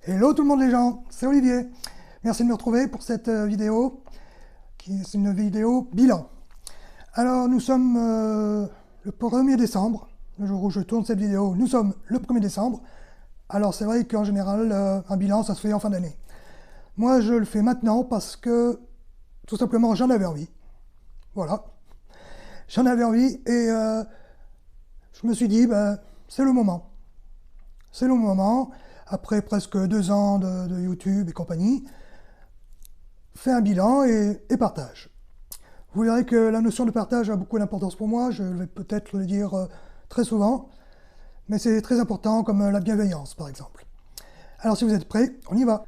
Hello tout le monde les gens, c'est Olivier. Merci de me retrouver pour cette vidéo, qui est une vidéo bilan. Alors nous sommes le 1er décembre, le jour où je tourne cette vidéo, nous sommes le 1er décembre. Alors c'est vrai qu'en général, un bilan ça se fait en fin d'année. Moi je le fais maintenant parce que, tout simplement, j'en avais envie. Voilà. J'en avais envie et je me suis dit, c'est le moment. C'est le moment, après presque 2 ans de YouTube et compagnie, fais un bilan et partage. Vous verrez que la notion de partage a beaucoup d'importance pour moi, je vais peut-être le dire très souvent, mais c'est très important comme la bienveillance par exemple. Alors si vous êtes prêts, on y va.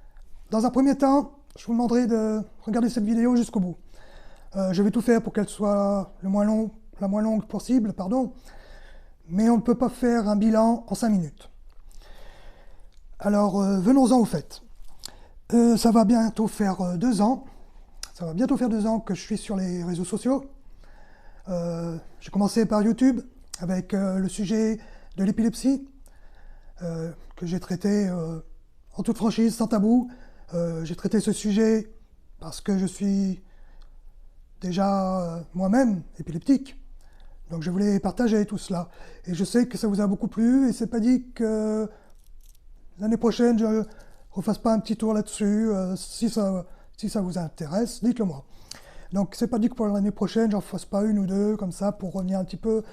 Dans un premier temps, je vous demanderai de regarder cette vidéo jusqu'au bout. Je vais tout faire pour qu'elle soit la moins longue possible, mais on ne peut pas faire un bilan en 5 minutes. Alors venons-en au fait. Ça va bientôt faire 2 ans. Ça va bientôt faire 2 ans que je suis sur les réseaux sociaux. J'ai commencé par YouTube avec le sujet de l'épilepsie que j'ai traité en toute franchise, sans tabou. J'ai traité ce sujet parce que je suis déjà moi-même épileptique. Donc je voulais partager tout cela. Et je sais que ça vous a beaucoup plu et c'est pas dit que l'année prochaine je ne refasse pas un petit tour là-dessus. Si ça vous intéresse, dites-le moi. Donc c'est pas dit que pour l'année prochaine j'en fasse pas une ou deux comme ça pour revenir un petit peu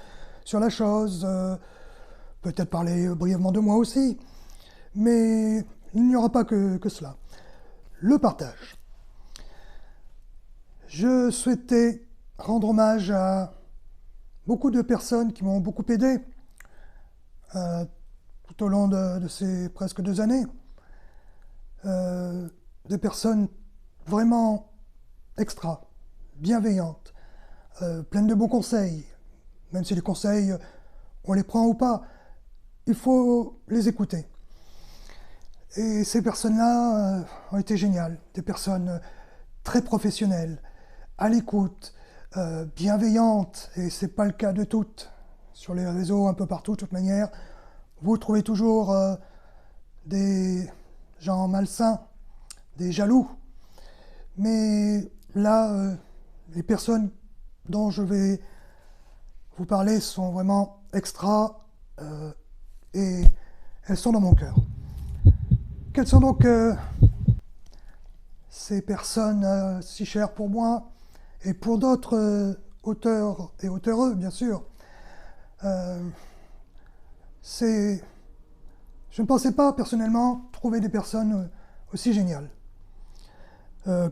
sur la chose, peut-être parler brièvement de moi aussi, mais il n'y aura pas que cela. Le partage. Je souhaitais rendre hommage à beaucoup de personnes qui m'ont beaucoup aidé tout au long de ces presque 2 années. Des personnes vraiment extra, bienveillantes, pleines de bons conseils. Même si les conseils, on les prend ou pas, il faut les écouter. Et ces personnes-là ont été géniales. Des personnes très professionnelles, à l'écoute, bienveillantes, et c'est pas le cas de toutes. Sur les réseaux, un peu partout, de toute manière, vous trouvez toujours des gens malsains, des jaloux. Mais là, les personnes dont je vais vous parler sont vraiment extra et elles sont dans mon cœur. Quelles sont donc ces personnes si chères pour moi et pour d'autres auteurs et auteureux, bien sûr. Je ne pensais pas personnellement trouver des personnes aussi géniales,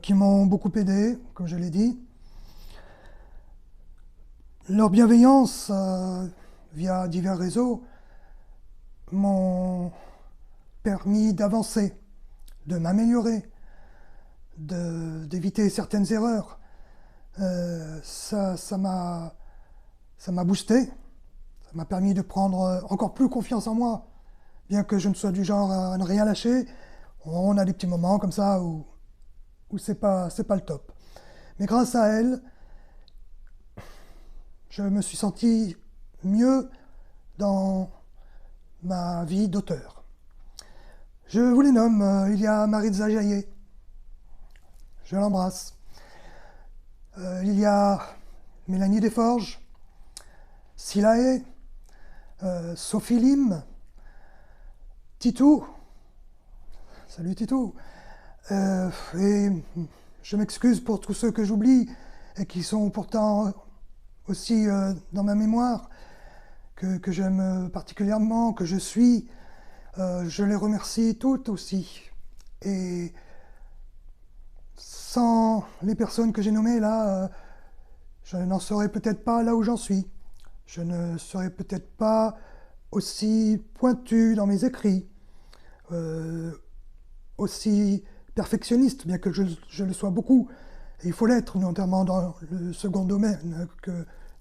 qui m'ont beaucoup aidé, comme je l'ai dit. Leur bienveillance via divers réseaux m'ont permis d'avancer, de m'améliorer, d'éviter certaines erreurs. Ça m'a boosté, ça m'a permis de prendre encore plus confiance en moi, bien que je ne sois du genre à ne rien lâcher. On a des petits moments comme ça où c'est pas le top. Mais grâce à elle, je me suis senti mieux dans ma vie d'auteur. Je vous les nomme. Il y a Maritza Jaillet, je l'embrasse. Il y a Mélanie Desforges, Silae, Sophie Lim, Titou, salut Titou, et je m'excuse pour tous ceux que j'oublie et qui sont pourtant aussi dans ma mémoire, que j'aime particulièrement, que je suis. Je les remercie toutes aussi. Et sans les personnes que j'ai nommées là, je n'en serais peut-être pas là où j'en suis. Je ne serais peut-être pas aussi pointu dans mes écrits, aussi perfectionniste, bien que je le sois beaucoup. Et il faut l'être, notamment dans le second domaine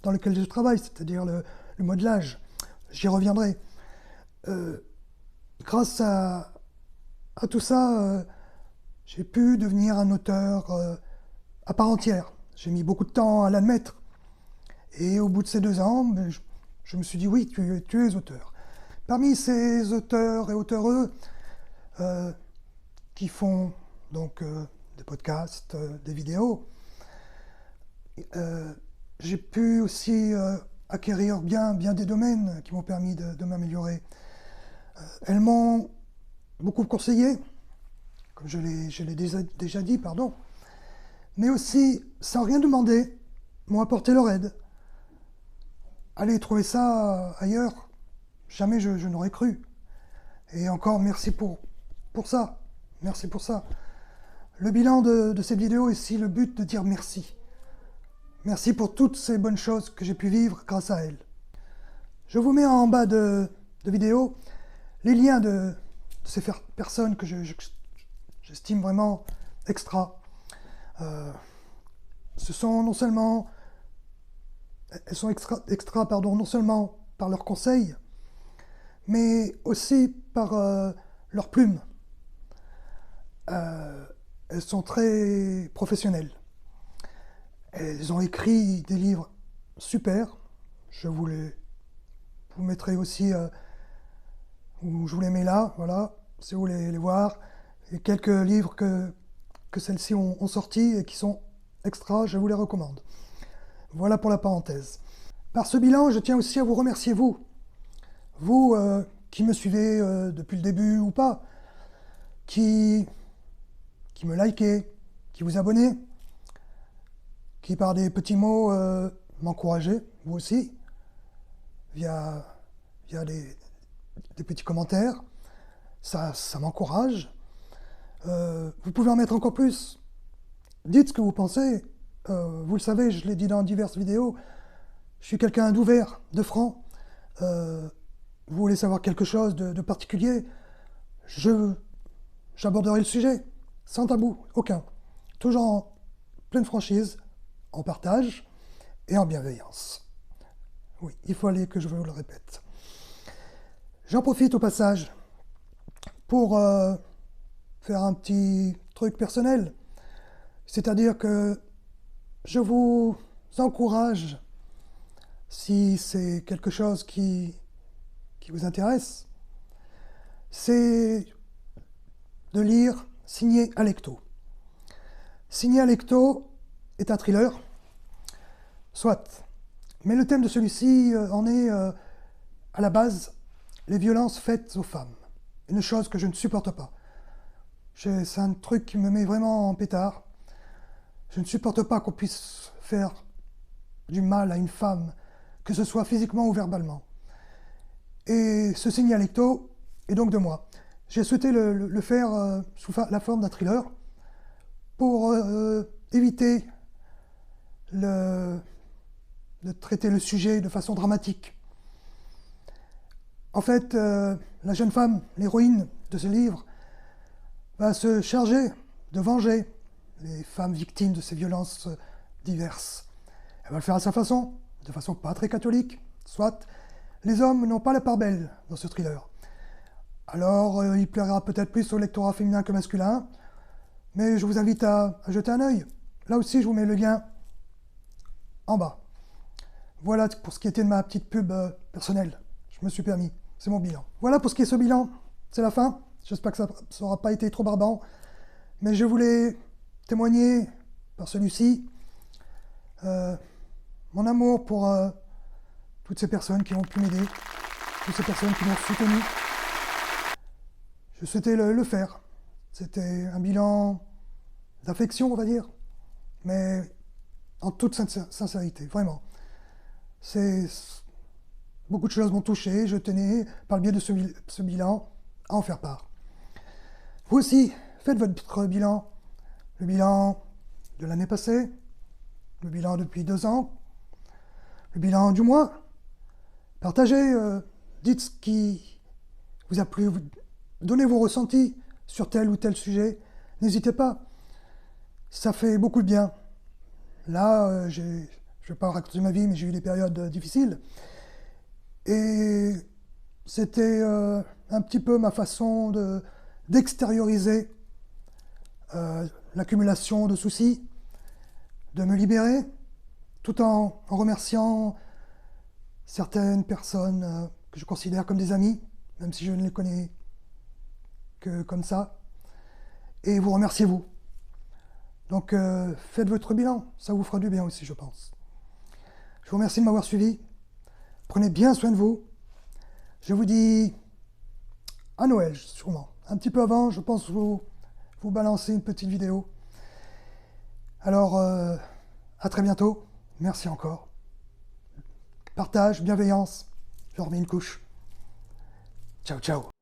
dans lequel je travaille, c'est-à-dire le modelage. J'y reviendrai. Grâce à tout ça, j'ai pu devenir un auteur à part entière. J'ai mis beaucoup de temps à l'admettre. Et au bout de ces 2 ans, je me suis dit oui, tu es auteur. Parmi ces auteurs et auteureux, qui font donc des podcasts, des vidéos. J'ai pu aussi acquérir bien des domaines qui m'ont permis de m'améliorer. Elles m'ont beaucoup conseillé, comme je l'ai déjà dit, pardon, mais aussi, sans rien demander, m'ont apporté leur aide. Aller trouver ça ailleurs, jamais je n'aurais cru. Et encore, merci pour ça. Merci pour ça. Le bilan de cette vidéo est ici le but de dire merci. Merci pour toutes ces bonnes choses que j'ai pu vivre grâce à elles. Je vous mets en bas de vidéo les liens de ces personnes que j'estime vraiment extra. Ce sont non seulement... Elles sont extra non seulement par leurs conseils, mais aussi par leurs plumes. Elles sont très professionnelles. Elles ont écrit des livres super. Je vous mettrai aussi, où je vous les mets là, voilà, si vous voulez les voir. Et quelques livres que celles-ci ont sortis et qui sont extra, je vous les recommande. Voilà pour la parenthèse. Par ce bilan, je tiens aussi à vous remercier, vous qui me suivez depuis le début ou pas, qui me likez, qui vous abonnez, qui par des petits mots m'encouragez, vous aussi, via des petits commentaires. Ça m'encourage. Vous pouvez en mettre encore plus. Dites ce que vous pensez. Vous le savez, je l'ai dit dans diverses vidéos, je suis quelqu'un d'ouvert, de franc. Vous voulez savoir quelque chose de particulier, j'aborderai le sujet, sans tabou, aucun. Toujours en pleine franchise, en partage et en bienveillance. Oui, il fallait que je vous le répète. J'en profite au passage pour faire un petit truc personnel, c'est-à-dire que je vous encourage, si c'est quelque chose qui vous intéresse, c'est de lire Signé Alecto. Signé Alecto est un thriller, soit, mais le thème de celui-ci en est, à la base, les violences faites aux femmes. Une chose que je ne supporte pas. C'est un truc qui me met vraiment en pétard. Je ne supporte pas qu'on puisse faire du mal à une femme, que ce soit physiquement ou verbalement. Et ce Signé Alecto est donc de moi. J'ai souhaité le faire sous la forme d'un thriller pour éviter de traiter le sujet de façon dramatique. En fait, la jeune femme, l'héroïne de ce livre, va se charger de venger les femmes victimes de ces violences diverses. Elle va le faire à sa façon, de façon pas très catholique, soit. Les hommes n'ont pas la part belle dans ce thriller. Alors, il plaira peut-être plus au lectorat féminin que masculin, mais je vous invite à jeter un œil. Là aussi, je vous mets le lien en bas. Voilà pour ce qui était de ma petite pub personnelle. Je me suis permis, c'est mon bilan. Voilà pour ce qui est ce bilan, c'est la fin. J'espère que ça n'aura pas été trop barbant, mais je voulais témoigner par celui-ci mon amour pour toutes ces personnes qui ont pu m'aider, toutes ces personnes qui m'ont soutenu. Je souhaitais le faire. C'était un bilan d'affection, on va dire, mais en toute sincérité, vraiment. Beaucoup de choses m'ont touché, je tenais, par le biais de ce bilan, à en faire part. Vous aussi, faites votre bilan. Le bilan de l'année passée, le bilan depuis 2 ans, le bilan du mois. Partagez, dites ce qui vous a plu, donnez vos ressentis sur tel ou tel sujet. N'hésitez pas, ça fait beaucoup de bien. Là, je ne vais pas raconter ma vie, mais j'ai eu des périodes difficiles. Et c'était un petit peu ma façon d'extérioriser l'accumulation de soucis, de me libérer, tout en remerciant certaines personnes que je considère comme des amis, même si je ne les connais que comme ça. et vous remerciez vous. Donc faites votre bilan, ça vous fera du bien aussi, je pense. Je vous remercie de m'avoir suivi. Prenez bien soin de vous. Je vous dis à Noël, sûrement. Un petit peu avant, je pense vous balancer une petite vidéo. Alors, à très bientôt. Merci encore. Partage, bienveillance. Je remets une couche. Ciao, ciao.